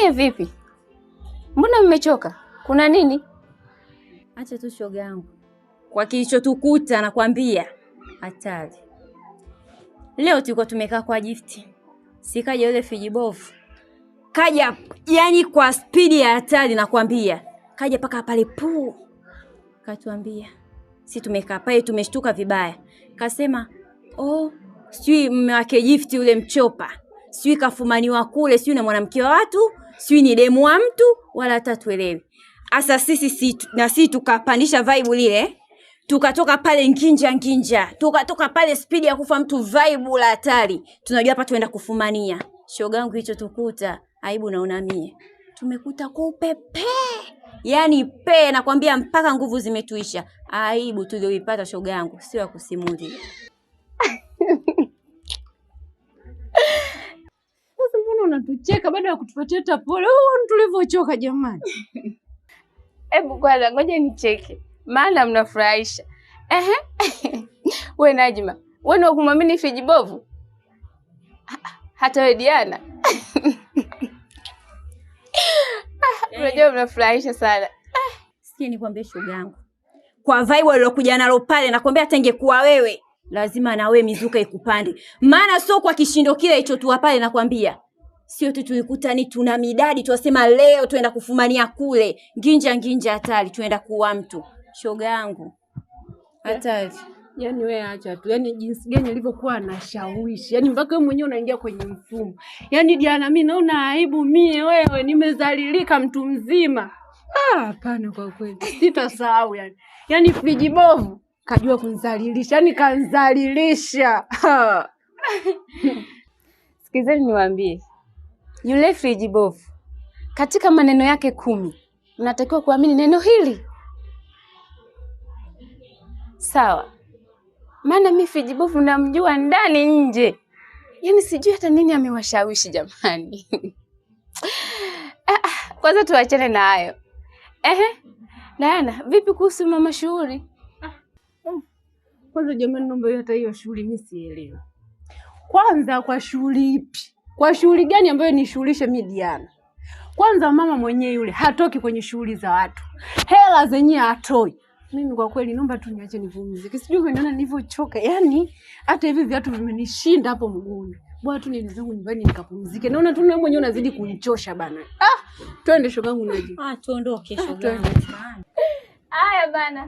Nyie vipi? Mbona mmechoka? Kuna nini? Acha tu shoga yangu. Kwa kilichotukuta nakwambia hatari. Leo tulikuwa tumekaa kwa Gift. Sikaja yule fijibovu. Kaja yani kwa spidi ya hatari nakwambia. Kaja paka pale puu. Katuambia. Si tumekaa pale tumeshtuka vibaya. Kasema, "Oh, sijui mume wake Gift yule mchopa. Sijui kafumaniwa kule, sijui na mwanamke wa watu, sijui ni demu wa mtu, wala hata tuelewi." Asa sisi na sisi tukapandisha vibe lile. Tukatoka pale nginja. Tukatoka pale speed ya kufa mtu vibe la hatari. Tunajua hapa tuenda kufumania. Shoga yangu hicho tukuta, aibu naona mie. Tumekuta kwa upepe. Yaani nakwambia mpaka nguvu zimetuisha. Aibu tulioipata shoga yangu, sio ya kusimulia. Sasa mbona unatucheka baada ya kutupatia tapole? Tulivyochoka jamani. Hebu kwanza ngoja nicheke. Maana mnafurahisha. Wewe Najma, wewe ndio kumwamini fijibovu? Hata wewe Diana. Unajua mnafurahisha sana. Sikia nikwambie shoga yangu. Kwa vibe alilokuja nalo pale nakwambia hata ingekuwa wewe, lazima na wewe mizuka ikupande. Maana sio kwa kishindo kile hicho tu pale nakwambia. Sio tu tulikuta ni tuna midadi tuwasema leo tuenda kufumania kule. Nginja hatari tuenda kuua mtu. Shoga yangu. Hatari. Yaani wewe acha tu. Yaani jinsi gani alivyokuwa anashawishi. Yaani mpaka wewe mwenyewe unaingia kwenye mfumo. Yaani Diana, mimi naona aibu mie wewe, nimezalilika mtu mzima. Hapana kwa kweli. Sitasahau yani. Yaani fijibovu kajua kunizalilisha. Yaani kanizalilisha. Sikizeni niwaambie. Yule fijibovu katika maneno yake 10 mnatakiwa kuamini neno hili. Sawa. Maana mimi fijibovu namjua ndani nje. Yaani sijui hata nini amewashawishi jamani. Kwanza tuachane na hayo. Diana, vipi kuhusu mama Shughuli? Kwanza jamani, naomba hata hiyo shughuli mimi sielewi. Kwanza kwa shughuli ipi? Kwa shughuli gani ambayo nishughulishe mimi Diana? Kwanza mama mwenyewe yule hatoki kwenye shughuli za watu. Hela zenyewe hatoi. Mimi kwa kweli naomba tu niache nipumzike. Sijui unaona nilivyochoka. Yaani hata hivi viatu vimenishinda hapo mguuni. Bwana tu niende zangu nyumbani nikapumzike. Naona tu wewe mwenyewe unazidi kunichosha bana. Twende shogangu naje. Tuondoke shogangu. Haya bana.